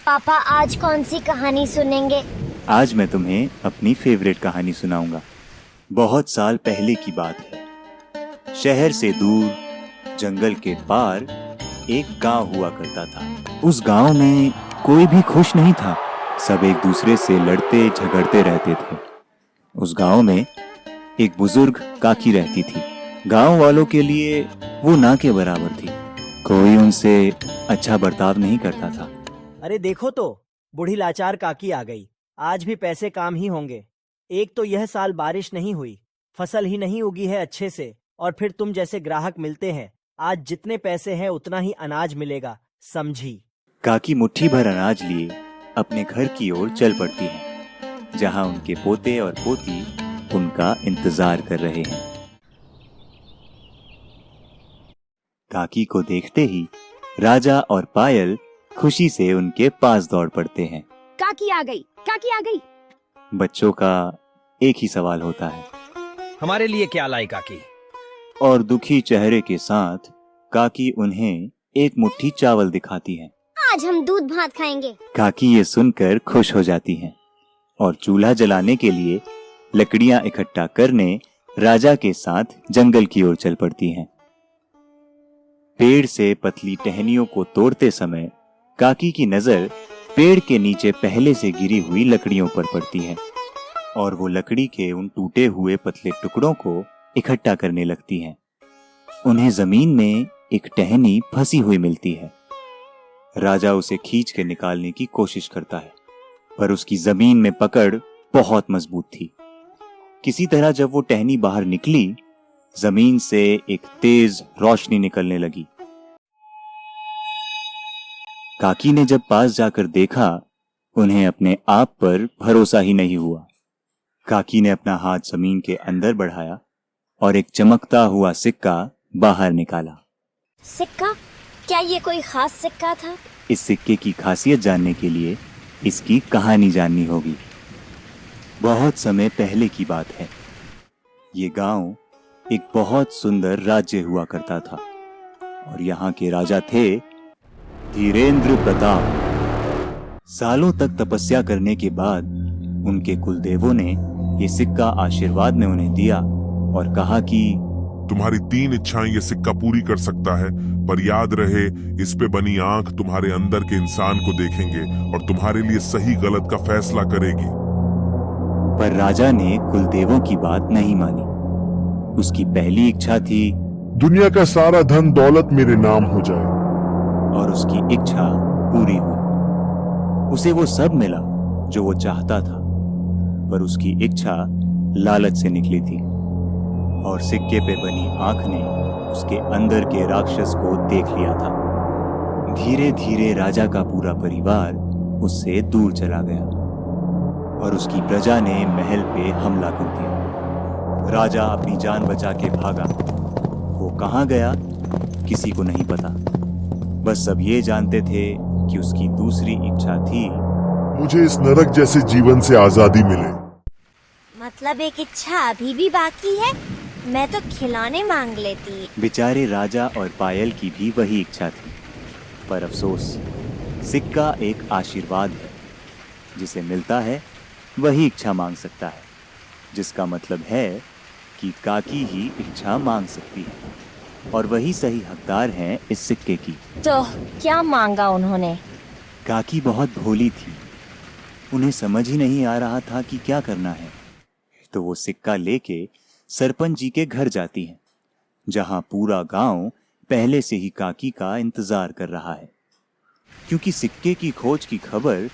पापा आज कौन सी कहानी सुनेंगे? आज मैं तुम्हें अपनी फेवरेट कहानी सुनाऊंगा। बहुत साल पहले की बात है। शहर से दूर जंगल के पार एक गांव हुआ करता था। उस गांव में कोई भी खुश नहीं था। सब एक दूसरे से लड़ते झगड़ते रहते थे। उस गांव में एक बुजुर्ग काकी रहती थी। गांव वालों के लिए वो ना के बराबर थी। कोई उनसे अच्छा बर्ताव नहीं करता था। अरे देखो तो, बूढ़ी लाचार काकी आ गई। आज भी पैसे काम ही होंगे। एक तो यह साल बारिश नहीं हुई, फसल ही नहीं उगी है अच्छे से, और फिर तुम जैसे ग्राहक मिलते हैं। आज जितने पैसे हैं उतना ही अनाज मिलेगा, समझी? काकी मुट्ठी भर अनाज लिए अपने घर की ओर चल पड़ती हैं, जहां उनके पोते और पोती उनका इंतजार कर रहे हैं। काकी को देखते ही राजा और पायल खुशी से उनके पास दौड़ पड़ते हैं। काकी आ गई, काकी आ गई। बच्चों का एक ही सवाल होता है, हमारे लिए क्या लाई काकी? और दुखी चेहरे के साथ काकी उन्हें एक मुट्ठी चावल दिखाती है। आज हम दूध भात खाएंगे। काकी ये सुनकर खुश हो जाती हैं और चूल्हा जलाने के लिए लकड़ियां इकट्ठा करने राजा के साथ जंगल की ओर चल पड़ती हैं। पेड़ से पतली टहनियों को तोड़ते समय काकी की नजर पेड़ के नीचे पहले से गिरी हुई लकड़ियों पर पड़ती है और वो लकड़ी के उन टूटे हुए पतले टुकड़ों को इकट्ठा करने लगती हैं। उन्हें जमीन में एक टहनी फंसी हुई मिलती है। राजा उसे खींच के निकालने की कोशिश करता है, पर उसकी जमीन में पकड़ बहुत मजबूत थी। किसी तरह जब वो टहनी बाहर निकली, जमीन से एक तेज रोशनी निकलने लगी। काकी ने जब पास जाकर देखा, उन्हें अपने आप पर भरोसा ही नहीं हुआ। काकी ने अपना हाथ जमीन के अंदर बढ़ाया और एक चमकता हुआ सिक्का बाहर निकाला। सिक्का? क्या ये कोई खास सिक्का था? इस सिक्के की खासियत जानने के लिए इसकी कहानी जाननी होगी। बहुत समय पहले की बात है। ये गांव एक बहुत सुंदर राज्य हुआ करता था और यहाँ के राजा थे धीरेंद्र प्रताप। सालों तक तपस्या करने के बाद उनके कुलदेवों ने ये सिक्का आशीर्वाद में उन्हें दिया और कहा कि तुम्हारी 3 इच्छाएं ये सिक्का पूरी कर सकता है, पर याद रहे इस पे बनी आंख तुम्हारे अंदर के इंसान को देखेंगे और तुम्हारे लिए सही गलत का फैसला करेगी। पर राजा ने कुलदेवों की बात नहीं मानी। उसकी पहली इच्छा थी दुनिया का सारा धन दौलत मेरे नाम हो जाए। और उसकी इच्छा पूरी हुई। उसे वो सब मिला जो वो चाहता था, पर उसकी इच्छा लालच से निकली थी और सिक्के पे बनी आंख ने उसके अंदर के राक्षस को देख लिया था। धीरे धीरे राजा का पूरा परिवार उससे दूर चला गया और उसकी प्रजा ने महल पे हमला कर दिया। राजा अपनी जान बचा के भागा। वो कहाँ गया किसी को नहीं पता। बस सब ये जानते थे कि उसकी दूसरी इच्छा थी मुझे इस नरक जैसे जीवन से आजादी मिले। मतलब एक इच्छा अभी भी बाकी है? मैं तो खिलौने मांग लेती। बेचारे राजा और पायल की भी वही इच्छा थी, पर अफसोस, सिक्का एक आशीर्वाद है। जिसे मिलता है वही इच्छा मांग सकता है, जिसका मतलब है कि काकी ही इच्छा मांग सकती है और वही सही हकदार हैं इस सिक्के की। तो क्या मांगा उन्होंने? काकी बहुत भोली थी। उन्हें समझ ही नहीं आ रहा था कि क्या करना है। तो वो सिक्का लेके सरपंच जी के घर जाती हैं, जहां पूरा गांव पहले से ही काकी का इंतजार कर रहा है, क्योंकि सिक्के की खोज की खबर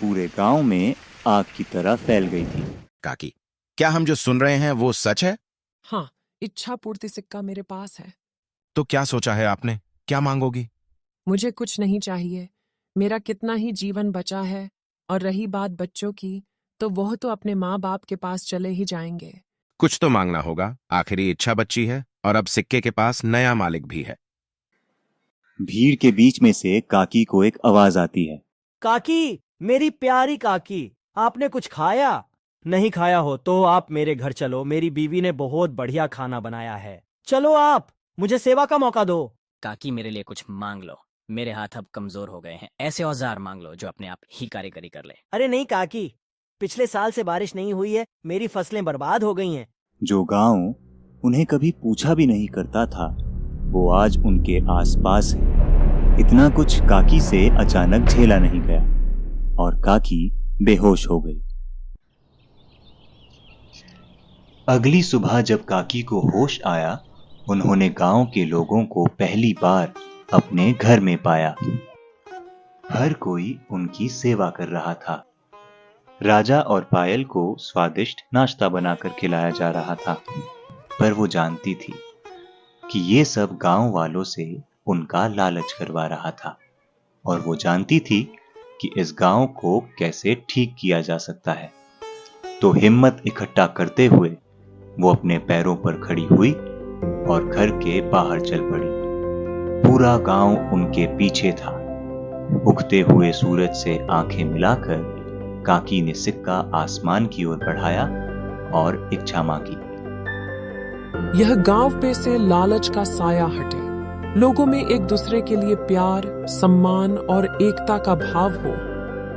पूरे गांव में आग की तरह फैल गई थी। काकी, क्या हम जो सुन रहे हैं वो सच है? हाँ, इच्छा पूर्ति सिक्का मेरे पास है। तो क्या सोचा है आपने? क्या मांगोगी? मुझे कुछ नहीं चाहिए। मेरा कितना ही जीवन बचा है, और रही बात बच्चों की, तो वह तो अपने माँ बाप के पास चले ही जाएंगे। कुछ तो मांगना होगा। आखिरी इच्छा बच्ची है और अब सिक्के के पास नया मालिक भी है। भीड़ के बीच में से काकी को एक आवाज आती है। काकी, मेरी प्यारी काकी, आपने कुछ खाया? नहीं खाया हो तो आप मेरे घर चलो। मेरी बीवी ने बहुत बढ़िया खाना बनाया है। चलो आप, मुझे सेवा का मौका दो। काकी मेरे लिए कुछ मांग लो, मेरे हाथ अब कमजोर हो गए हैं। ऐसे औजार मांग लो जो अपने आप ही कारीगरी कर ले। अरे नहीं काकी, पिछले साल से बारिश नहीं हुई है, मेरी फसलें बर्बाद हो गई हैं। जो गांव उन्हें कभी पूछा भी नहीं करता था, वो आज उनके आसपास है। इतना कुछ काकी से अचानक झेला नहीं गया और काकी बेहोश हो गई। अगली सुबह जब काकी को होश आया, उन्होंने गांव के लोगों को पहली बार अपने घर में पाया। हर कोई उनकी सेवा कर रहा था। राजा और पायल को स्वादिष्ट नाश्ता बनाकर खिलाया जा रहा था, पर वो जानती थी कि ये सब गांव वालों से उनका लालच करवा रहा था, और वो जानती थी कि इस गांव को कैसे ठीक किया जा सकता है। तो हिम्मत इकट्ठा करते हुए वो अपने पैरों पर खड़ी हुई और घर के बाहर चल पड़ी। पूरा गांव उनके पीछे था। उगते हुए सूरज से आंखें मिलाकर काकी ने सिक्का आसमान की ओर बढ़ाया और इच्छा मांगी। यह गांव पे से लालच का साया हटे, लोगों में एक दूसरे के लिए प्यार, सम्मान और एकता का भाव हो,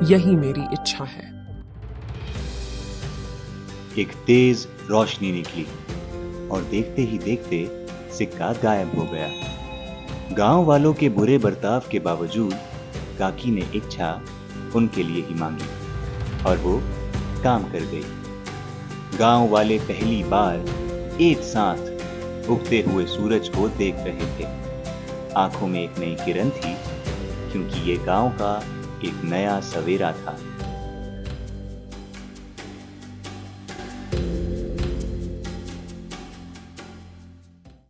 यही मेरी इच्छा है। एक तेज रोशनी निकली और देखते ही देखते सिक्का गायब हो गया। गांव वालों के बुरे बर्ताव के बावजूद काकी ने इच्छा उनके लिए ही मांगी और वो काम कर गई। गांव वाले पहली बार एक साथ उगते हुए सूरज को देख रहे थे। आंखों में एक नई किरण थी, क्योंकि ये गांव का एक नया सवेरा था।